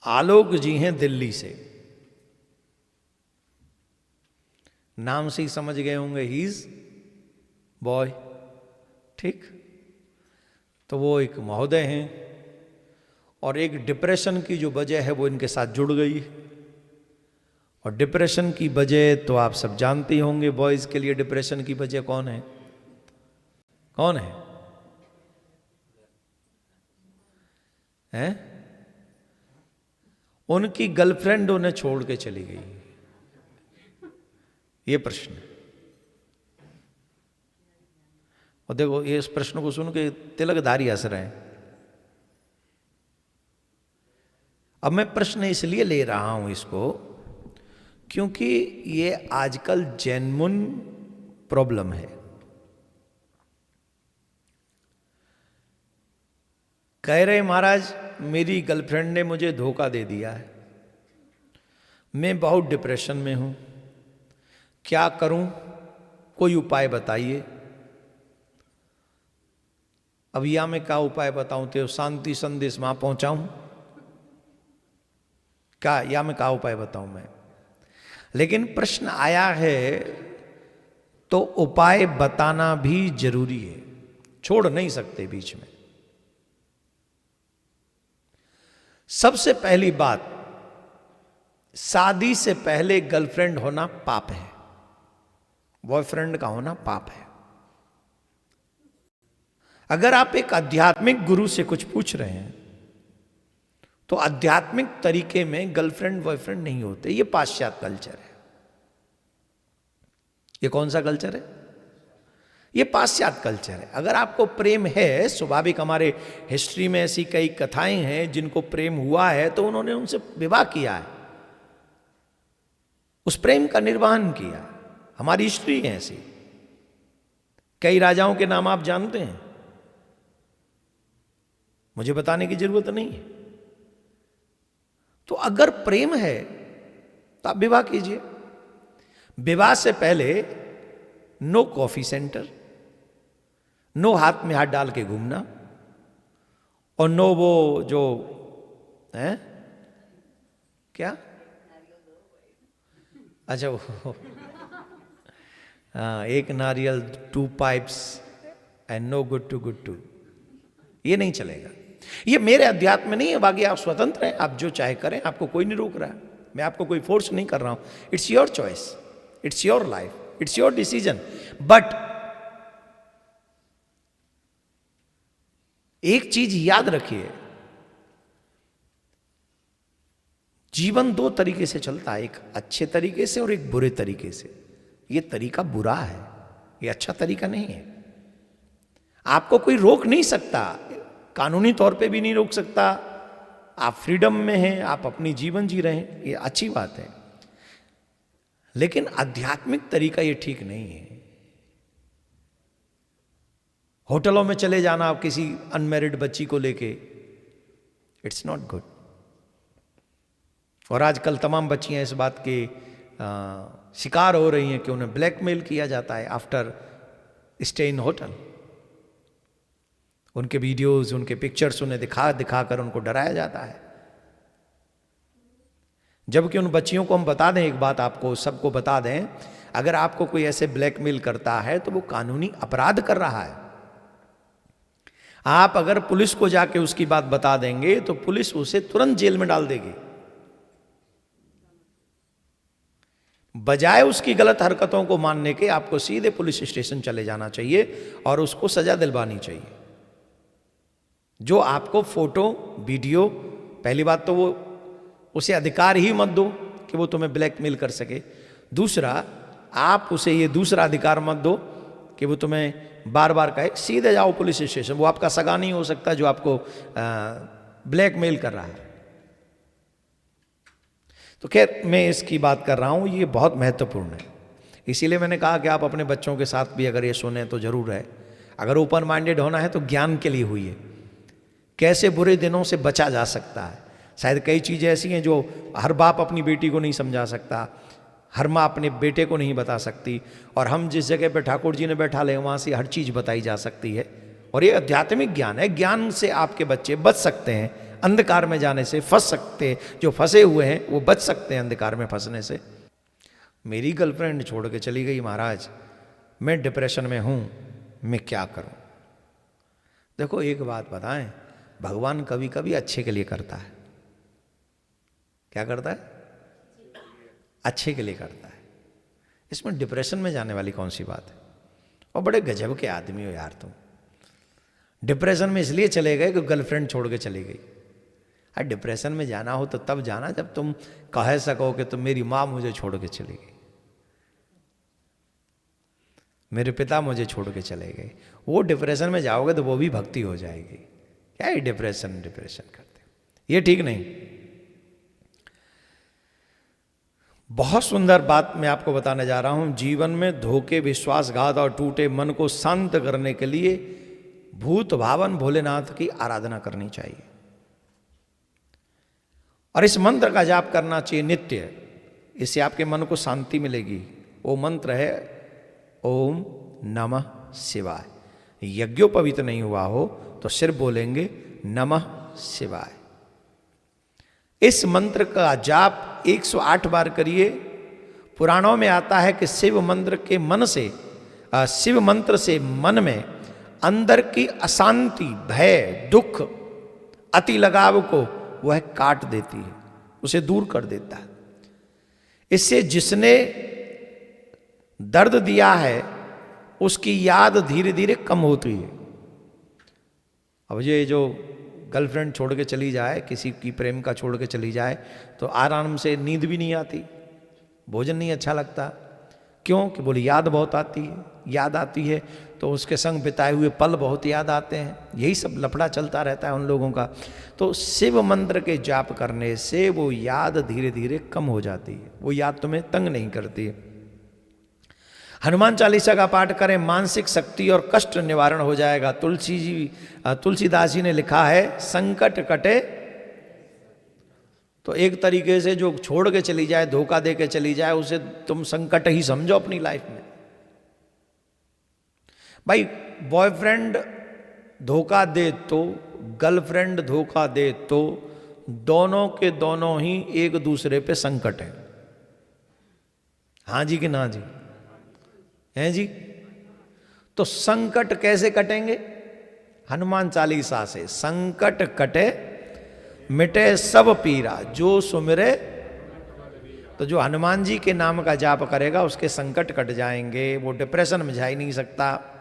आलोक जी हैं दिल्ली से, नाम से ही समझ गए होंगे ही इज बॉय, ठीक। तो वो एक महोदय हैं और एक डिप्रेशन की जो वजह है वो इनके साथ जुड़ गई। और डिप्रेशन की वजह तो आप सब जानते ही होंगे, बॉयज के लिए डिप्रेशन की वजह कौन है? कौन है? हैं? उनकी गर्लफ्रेंड उन्हें छोड़ के चली गई, ये प्रश्न है। और देखो ये इस प्रश्न को सुन के तिलकधारी हंस रहे हैं। अब मैं प्रश्न इसलिए ले रहा हूं इसको क्योंकि ये आजकल जेन्युइन प्रॉब्लम है। कह रहे महाराज मेरी गर्लफ्रेंड ने मुझे धोखा दे दिया है, मैं बहुत डिप्रेशन में हूं, क्या करूं, कोई उपाय बताइए। अब या मैं क्या उपाय बताऊं, तो शांति संदेश वहां पहुंचाऊं क्या, या मैं क्या उपाय बताऊं मैं? लेकिन प्रश्न आया है तो उपाय बताना भी जरूरी है, छोड़ नहीं सकते बीच में। सबसे पहली बात, शादी से पहले गर्लफ्रेंड होना पाप है, बॉयफ्रेंड का होना पाप है। अगर आप एक आध्यात्मिक गुरु से कुछ पूछ रहे हैं तो आध्यात्मिक तरीके में गर्लफ्रेंड बॉयफ्रेंड नहीं होते, ये पाश्चात्य कल्चर है। ये कौन सा कल्चर है? ये पाश्चात्य कल्चर है। अगर आपको प्रेम है, स्वाभाविक हमारे हिस्ट्री में ऐसी कई कथाएं हैं जिनको प्रेम हुआ है तो उन्होंने उनसे विवाह किया है, उस प्रेम का निर्वहन किया। हमारी हिस्ट्री है ऐसी। कई राजाओं के नाम आप जानते हैं, मुझे बताने की जरूरत नहीं है। तो अगर प्रेम है तो आप विवाह कीजिए। विवाह से पहले नो कॉफी सेंटर, नो हाथ में हाथ डाल के घूमना, और नो वो जो है क्या, अच्छा वो हाँ, एक नारियल 2 pipes and no good to, ये नहीं चलेगा। ये मेरे अध्यात्म में नहीं है, बाकी आप स्वतंत्र हैं, आप जो चाहे करें, आपको कोई नहीं रोक रहा है, मैं आपको कोई फोर्स नहीं कर रहा हूं। It's your choice, it's your life, it's your decision. But एक चीज याद रखिए, जीवन 2 तरीके से चलता है, एक अच्छे तरीके से और एक बुरे तरीके से। ये तरीका बुरा है, ये अच्छा तरीका नहीं है। आपको कोई रोक नहीं सकता, कानूनी तौर पे भी नहीं रोक सकता। आप फ्रीडम में हैं, आप अपनी जीवन जी रहे हैं, ये अच्छी बात है। लेकिन आध्यात्मिक तरीका ये ठीक नहीं है। होटलों में चले जाना आप किसी अनमैरिड बच्ची को लेके, इट्स नॉट गुड। और आजकल तमाम बच्चियां इस बात के शिकार हो रही हैं कि उन्हें ब्लैकमेल किया जाता है आफ्टर स्टे इन होटल। उनके वीडियोस, उनके पिक्चर्स उन्हें दिखा कर उनको डराया जाता है। जबकि उन बच्चियों को हम बता दें, एक बात आपको सबको बता दें, अगर आपको कोई ऐसे ब्लैकमेल करता है तो वो कानूनी अपराध कर रहा है। आप अगर पुलिस को जाके उसकी बात बता देंगे तो पुलिस उसे तुरंत जेल में डाल देगी। बजाय उसकी गलत हरकतों को मानने के आपको सीधे पुलिस स्टेशन चले जाना चाहिए और उसको सजा दिलवानी चाहिए। जो आपको फोटो वीडियो, पहली बात तो वो उसे अधिकार ही मत दो कि वो तुम्हें ब्लैकमेल कर सके। दूसरा, आप उसे ये दूसरा अधिकार मत दो कि वो तुम्हें बार बार कहे। सीधे जाओ पुलिस स्टेशन, वो आपका सगा नहीं हो सकता जो आपको ब्लैकमेल कर रहा है। तो खैर मैं इसकी बात कर रहा हूं, ये बहुत महत्वपूर्ण है। इसीलिए मैंने कहा कि आप अपने बच्चों के साथ भी अगर ये सुने तो जरूर है। अगर ओपन माइंडेड होना है तो ज्ञान के लिए हुई है, कैसे बुरे दिनों से बचा जा सकता है। शायद कई चीज़ें ऐसी हैं जो हर बाप अपनी बेटी को नहीं समझा सकता, हर माँ अपने बेटे को नहीं बता सकती, और हम जिस जगह पर ठाकुर जी ने बैठा ले वहाँ से हर चीज़ बताई जा सकती है। और ये आध्यात्मिक ज्ञान है, ज्ञान से आपके बच्चे बच सकते हैं अंधकार में जाने से फंस सकते, जो फंसे हुए हैं वो बच सकते हैं अंधकार में फंसने से। मेरी गर्लफ्रेंड छोड़ के चली गई महाराज, मैं डिप्रेशन में हूं, मैं क्या करूं। देखो एक बात बताएं, भगवान कभी कभी अच्छे के लिए करता है। क्या करता है? अच्छे के लिए करता है। इसमें डिप्रेशन में जाने वाली कौन सी बात है। और बड़े गजब के आदमी हो यार तुम। डिप्रेशन में इसलिए चले गए कि गर्लफ्रेंड छोड़ के चली गई। अरे डिप्रेशन में जाना हो तो तब जाना जब तुम कह सको कि तुम मेरी माँ मुझे छोड़ के चली गई, मेरे पिता मुझे छोड़ के चले गए। वो डिप्रेशन में जाओगे तो वो भी भक्ति हो जाएगी। क्या है डिप्रेशन करते हो, ये ठीक नहीं। बहुत सुंदर बात मैं आपको बताने जा रहा हूं। जीवन में धोखे, विश्वासघात और टूटे मन को शांत करने के लिए भूत भावन भोलेनाथ की आराधना करनी चाहिए और इस मंत्र का जाप करना चाहिए नित्य। इससे आपके मन को शांति मिलेगी। वो मंत्र है ओम नमः शिवाय। यज्ञोपवीत नहीं हुआ हो तो सिर्फ बोलेंगे नमः शिवाय। इस मंत्र का जाप 108 बार करिए। पुराणों में आता है कि शिव मंत्र के मन से, शिव मंत्र से मन में अंदर की अशांति, भय, दुख, अति लगाव को वह काट देती है, उसे दूर कर देता है। इससे जिसने दर्द दिया है उसकी याद धीरे धीरे कम होती है। अब ये जो गर्लफ्रेंड छोड़ के चली जाए, किसी की प्रेम का छोड़ के चली जाए, तो आराम से नींद भी नहीं आती, भोजन नहीं अच्छा लगता। क्यों? कि बोली याद बहुत आती है। याद आती है तो उसके संग बिताए हुए पल बहुत याद आते हैं। यही सब लफड़ा चलता रहता है उन लोगों का। तो शिव मंत्र के जाप करने से वो याद धीरे धीरे कम हो जाती है, वो याद तुम्हें तंग नहीं करती है। हनुमान चालीसा का पाठ करें, मानसिक शक्ति और कष्ट निवारण हो जाएगा। तुलसीदास जी ने लिखा है संकट कटे। तो एक तरीके से जो छोड़ के चली जाए, धोखा दे के चली जाए, उसे तुम संकट ही समझो अपनी लाइफ में। भाई बॉयफ्रेंड धोखा दे तो, गर्लफ्रेंड धोखा दे तो, दोनों के दोनों ही एक दूसरे पे संकट है। हाँ जी कि ना जी? हैं जी? तो संकट कैसे कटेंगे? हनुमान चालीसा से। संकट कटे मिटे सब पीरा, जो सुमिरे। तो जो हनुमान जी के नाम का जाप करेगा उसके संकट कट जाएंगे, वो डिप्रेशन में जा ही नहीं सकता।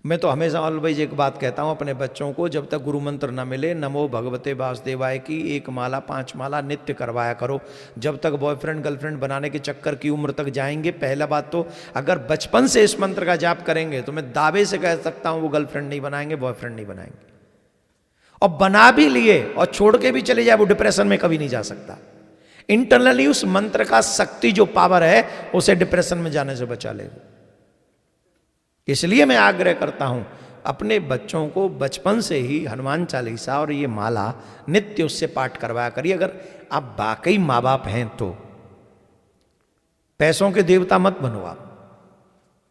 मैं तो हमेशा ऑलवेज एक बात कहता हूँ अपने बच्चों को, जब तक गुरु मंत्र न मिले नमो भगवते वासुदेवाय की 1 माला 5 माला नित्य करवाया करो। जब तक बॉयफ्रेंड गर्लफ्रेंड बनाने के चक्कर की उम्र तक जाएंगे, पहला बात तो अगर बचपन से इस मंत्र का जाप करेंगे तो मैं दावे से कह सकता हूँ वो गर्लफ्रेंड नहीं बनाएंगे, बॉयफ्रेंड नहीं बनाएंगे। और बना भी लिए और छोड़ के भी चले जाए, वो डिप्रेशन में कभी नहीं जा सकता। इंटरनली उस मंत्र का शक्ति जो पावर है उसे डिप्रेशन में जाने से बचा लेगा। इसलिए मैं आग्रह करता हूं अपने बच्चों को बचपन से ही हनुमान चालीसा और ये माला नित्य उससे पाठ करवाया करिए। अगर आप वाकई माँ बाप हैं तो पैसों के देवता मत बनो। आप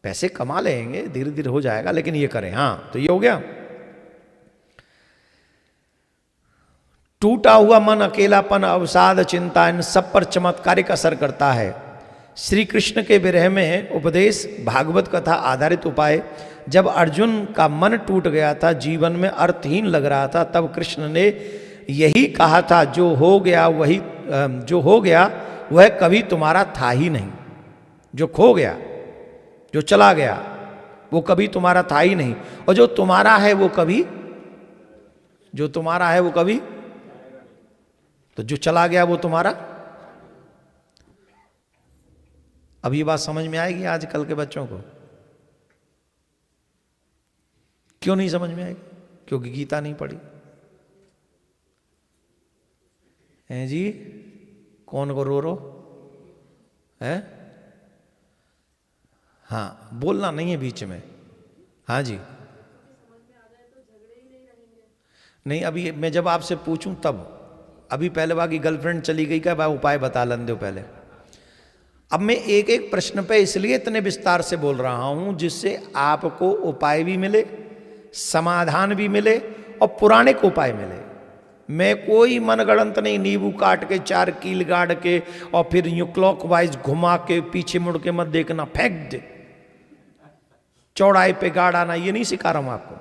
पैसे कमा लेंगे, धीरे धीरे हो जाएगा, लेकिन ये करें। हाँ, तो ये हो गया। टूटा हुआ मन, अकेलापन, अवसाद, चिंता, इन सब पर चमत्कारिक असर करता है। श्री कृष्ण के विरह में उपदेश, भागवत कथा आधारित उपाय। जब अर्जुन का मन टूट गया था, जीवन में अर्थहीन लग रहा था, तब कृष्ण ने यही कहा था, जो हो गया वह कभी तुम्हारा था ही नहीं। जो खो गया, जो चला गया, वो कभी तुम्हारा था ही नहीं। और जो तुम्हारा है वो कभी, तो जो चला गया वो तुम्हारा। अब ये बात समझ में आएगी आजकल के बच्चों को? क्यों नहीं समझ में आएगी? क्योंकि गीता नहीं पढ़ी है जी। कौन को रो है? हाँ, बोलना नहीं है बीच में। हाँ जी, नहीं अभी मैं जब आपसे पूछूं तब। अभी पहले बाकी गर्लफ्रेंड चली गई का उपाय बता लन दो पहले। अब मैं एक एक प्रश्न पे इसलिए इतने विस्तार से बोल रहा हूं जिससे आपको उपाय भी मिले, समाधान भी मिले और पुराणिक उपाय मिले। मैं कोई मनगढ़ंत नहीं, नींबू काट के 4 कील गाड़ के और फिर यूं क्लॉकवाइज घुमा के पीछे मुड़ के मत देखना, फेंक दे, चौड़ाई पे गाड़ाना, ये नहीं सिखा रहा हूं आपको।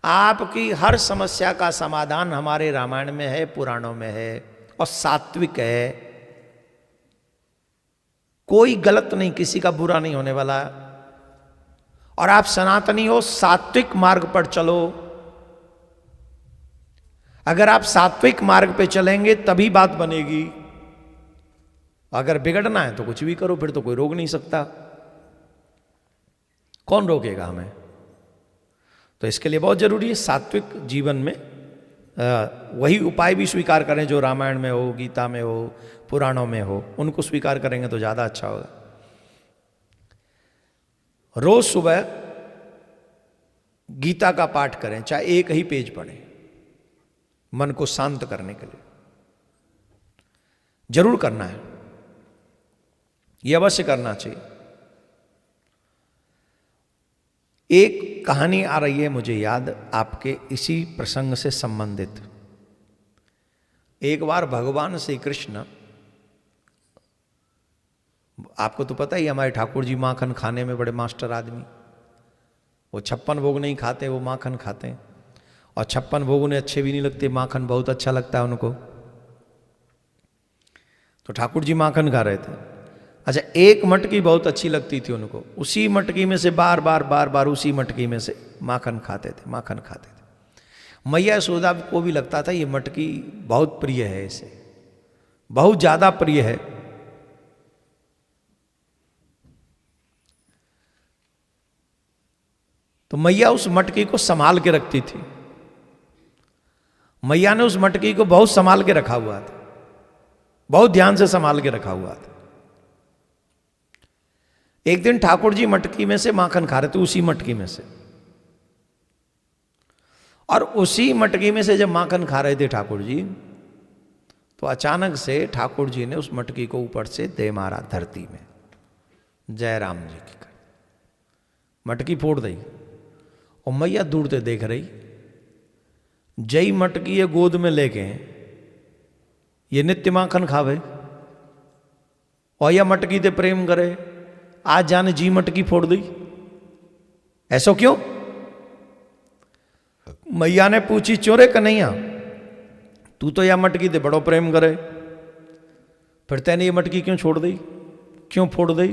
आपकी हर समस्या का समाधान हमारे रामायण में है, पुराणों में है, और सात्विक है। कोई गलत नहीं, किसी का बुरा नहीं होने वाला। और आप सनातनी हो, सात्विक मार्ग पर चलो। अगर आप सात्विक मार्ग पे चलेंगे तभी बात बनेगी। अगर बिगड़ना है तो कुछ भी करो, फिर तो कोई रोक नहीं सकता। कौन रोकेगा हमें? तो इसके लिए बहुत जरूरी है सात्विक जीवन में वही उपाय भी स्वीकार करें जो रामायण में हो, गीता में हो, पुराणों में हो, उनको स्वीकार करेंगे तो ज्यादा अच्छा होगा। रोज सुबह गीता का पाठ करें, चाहे एक ही पेज पढ़ें, मन को शांत करने के लिए जरूर करना है, यह अवश्य करना चाहिए। एक कहानी आ रही है मुझे याद, आपके इसी प्रसंग से संबंधित। एक बार भगवान श्री कृष्ण, आपको तो पता ही हमारे ठाकुर जी माखन खाने में बड़े मास्टर आदमी, वो 56 भोग नहीं खाते, वो माखन खाते हैं। और 56 भोग उन्हें अच्छे भी नहीं लगते, माखन बहुत अच्छा लगता है उनको। तो ठाकुर जी माखन खा रहे थे। अच्छा, एक मटकी बहुत अच्छी लगती थी उनको, उसी मटकी में से बार बार उसी मटकी में से माखन खाते थे। मैया यशोदा को भी लगता था ये मटकी बहुत प्रिय है, इसे बहुत ज्यादा प्रिय है। तो मैया उस मटकी को संभाल के रखती थी। मैया ने उस मटकी को बहुत संभाल के रखा हुआ था, बहुत ध्यान से संभाल के रखा हुआ था। एक दिन ठाकुर जी मटकी में से माखन खा रहे थे, उसी मटकी में से। और उसी मटकी में से जब माखन खा रहे थे ठाकुर जी, तो अचानक से ठाकुर जी ने उस मटकी को ऊपर से दे मारा धरती में। जय राम जी की कर, मटकी फोड़ दी। और मैया दूर से देख रही, जय मटकी ये गोद में लेके ये नित्य माखन खावे और यह मटकी ते प्रेम करे, आज जाने जी मटकी फोड़ दी, ऐसा क्यों? मैया ने पूछी, चोरे कन्हैया तू तो यह मटकी ते बड़ो प्रेम करे, फिर तैने ये मटकी क्यों छोड़ दी, क्यों फोड़ दी?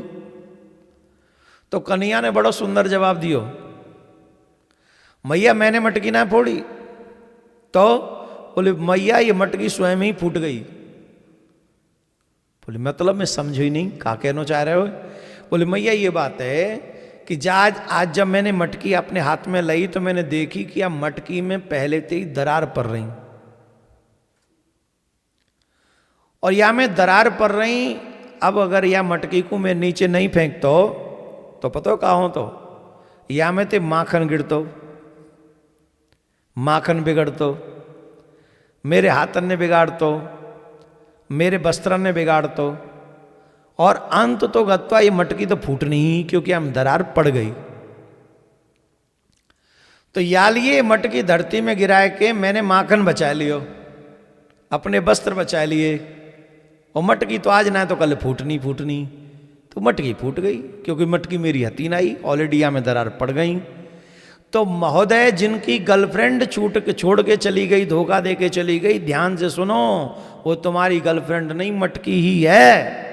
तो कन्हैया ने बड़ा सुंदर जवाब दियो, मैया मैंने मटकी ना फोड़ी। तो बोले मैया ये मटकी स्वयं ही फूट गई। बोले मतलब मैं समझ ही नहीं, क्या कहना चाह रहे हो? बोले मैया ये बात है कि आज जब मैंने मटकी अपने हाथ में लाई तो मैंने देखी कि अब मटकी में पहले से ही दरार पड़ रही, और या मैं दरार पड़ रही, अब अगर यह मटकी को मैं नीचे नहीं फेंकता तो पता हो कहा हो, तो या में ते माखन गिरतो, माखन बिगड़तो, मेरे हाथन ने बिगाड़तो, मेरे वस्त्रन ने बिगाड़तो, और अंत तो गत्वा ये मटकी तो फूटनी ही, क्योंकि हम दरार पड़ गई। तो यालिए मटकी धरती में गिरा के मैंने माखन बचा लियो, अपने वस्त्र बचा लिए, और मटकी तो आज ना तो कल फूटनी। तो मटकी फूट गई, क्योंकि मटकी मेरी हती नहीं, ऑलरेडी यहाँ में दरार पड़ गई। तो महोदय, जिनकी गर्लफ्रेंड छोड़ के चली गई, धोखा दे के चली गई, ध्यान से सुनो, वो तुम्हारी गर्लफ्रेंड नहीं, मटकी ही है।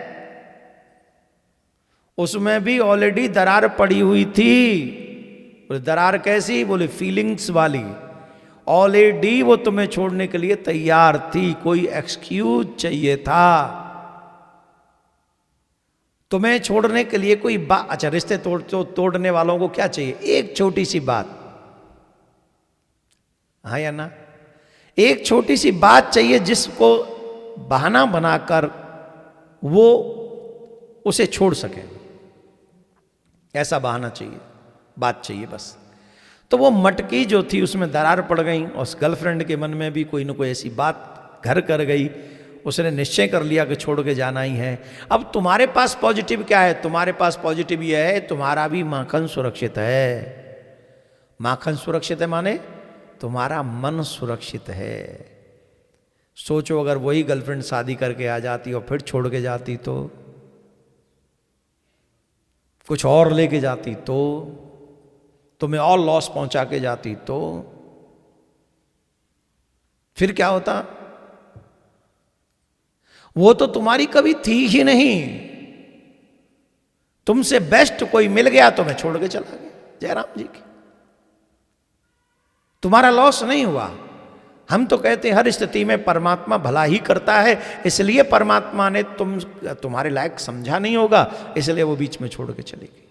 उसमें भी ऑलरेडी दरार पड़ी हुई थी। बोले दरार कैसी? बोले फीलिंग्स वाली। ऑलरेडी वो तुम्हें छोड़ने के लिए तैयार थी, कोई एक्सक्यूज चाहिए था तुम्हें छोड़ने के लिए, कोई बात। अच्छा, रिश्ते तोड़ने वालों को क्या चाहिए? एक छोटी सी बात, हाँ या ना? एक छोटी सी बात चाहिए जिसको बहाना बनाकर वो उसे छोड़ सके, ऐसा बहाना चाहिए, बात चाहिए बस। तो वो मटकी जो थी उसमें दरार पड़ गई, और उस गर्लफ्रेंड के मन में भी कोई ना कोई ऐसी बात घर कर गई, उसने निश्चय कर लिया कि छोड़ के जाना ही है। अब तुम्हारे पास पॉजिटिव क्या है? तुम्हारे पास पॉजिटिव ये है, तुम्हारा भी माखन सुरक्षित है। माखन सुरक्षित है माने तुम्हारा मन सुरक्षित है। सोचो अगर वही गर्लफ्रेंड शादी करके आ जाती और फिर छोड़ के जाती तो, कुछ और लेके जाती तो, तुम्हें और लॉस पहुंचा के जाती तो फिर क्या होता? वो तो तुम्हारी कभी थी ही नहीं। तुमसे बेस्ट कोई मिल गया तो मैं छोड़ के चला गया, जयराम जी की। तुम्हारा लॉस नहीं हुआ। हम तो कहते हैं हर स्थिति में परमात्मा भला ही करता है, इसलिए परमात्मा ने तुम्हारे लायक समझा नहीं होगा, इसलिए वो बीच में छोड़ के चली गई।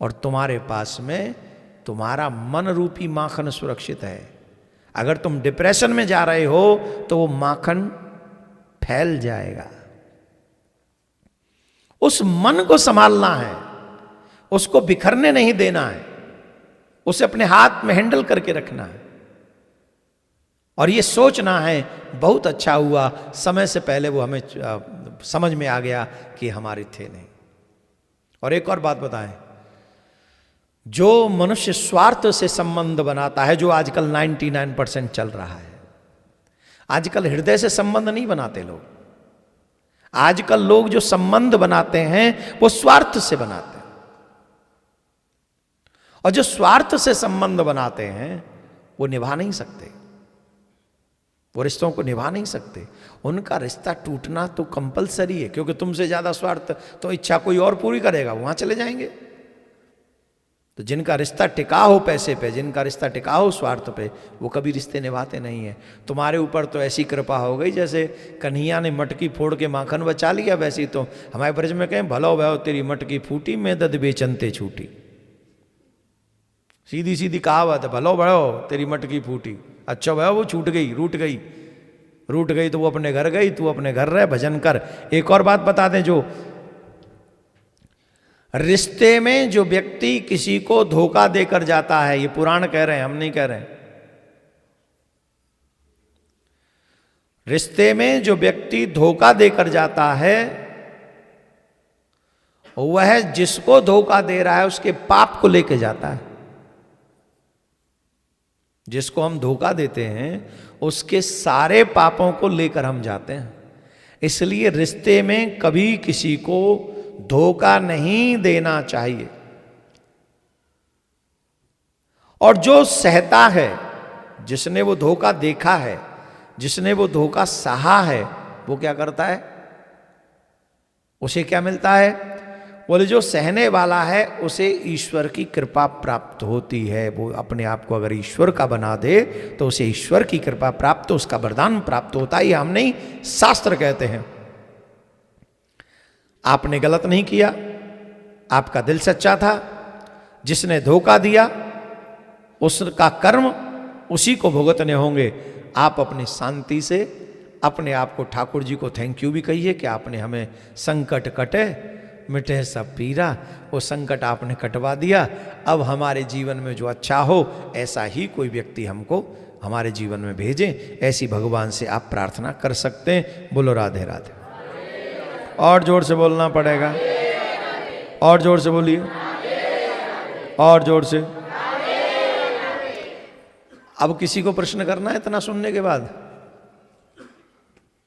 और तुम्हारे पास में तुम्हारा मन रूपी माखन सुरक्षित है। अगर तुम डिप्रेशन में जा रहे हो तो वो माखन फैल जाएगा। उस मन को संभालना है, उसको बिखरने नहीं देना है, उसे अपने हाथ में हैंडल करके रखना है। और ये सोचना है बहुत अच्छा हुआ समय से पहले वो हमें समझ में आ गया कि हमारे थे नहीं। और एक और बात बताएं, जो मनुष्य स्वार्थ से संबंध बनाता है, जो आजकल 99% चल रहा है, आजकल हृदय से संबंध नहीं बनाते लोग। आजकल लोग जो संबंध बनाते हैं वो स्वार्थ से बनाते हैं। और जो स्वार्थ से संबंध बनाते हैं वो निभा नहीं सकते, वो रिश्तों को निभा नहीं सकते। उनका रिश्ता टूटना तो कंपलसरी है, क्योंकि तुमसे ज्यादा स्वार्थ तो इच्छा कोई और पूरी करेगा, वहां चले जाएंगे। तो जिनका रिश्ता टिका हो पैसे पे, जिनका रिश्ता टिका हो स्वार्थ पे, वो कभी रिश्ते निभाते नहीं है। तुम्हारे ऊपर तो ऐसी कृपा हो गई जैसे कन्हैया ने मटकी फोड़ के माखन बचा लिया, वैसी तो हमारे ब्रज में कहें भलो भयो तेरी मटकी फूटी मैं दद बेचनते छूटी। सीधी सीधी कहावत है, भलो भयो तेरी मटकी फूटी, अच्छा भयो वो छूट गई, रूट गई तो वो अपने घर गई, तू अपने घर रह, भजन कर। एक और बात बता दें, जो रिश्ते में जो व्यक्ति किसी को धोखा देकर जाता है, ये पुराण कह रहे हैं, हम नहीं कह रहे हैं। रिश्ते में जो व्यक्ति धोखा देकर जाता है, वह जिसको धोखा दे रहा है उसके पाप को लेकर जाता है। जिसको हम धोखा देते हैं उसके सारे पापों को लेकर हम जाते हैं। इसलिए रिश्ते में कभी किसी को धोखा नहीं देना चाहिए। और जो सहता है, जिसने वो धोखा देखा है, जिसने वो धोखा सहा है, वो क्या करता है? उसे क्या मिलता है? बोले जो सहने वाला है उसे ईश्वर की कृपा प्राप्त होती है। वो अपने आप को अगर ईश्वर का बना दे तो उसे ईश्वर की कृपा प्राप्त, उसका वरदान प्राप्त होता है। ये हम नहीं, शास्त्र कहते हैं। आपने गलत नहीं किया, आपका दिल सच्चा था, जिसने धोखा दिया उसका कर्म उसी को भुगतने होंगे। आप अपनी शांति से अपने आप को ठाकुर जी को थैंक यू भी कहिए कि आपने हमें संकट कटे मिटे सब पीरा, वो संकट आपने कटवा दिया। अब हमारे जीवन में जो अच्छा हो ऐसा ही कोई व्यक्ति हमको हमारे जीवन में भेजें, ऐसी भगवान से आप प्रार्थना कर सकते हैं। बोलो राधे राधे। और जोर से बोलना पड़ेगा, और जोर से बोलिए, और जोर से। अब किसी को प्रश्न करना है इतना सुनने के बाद?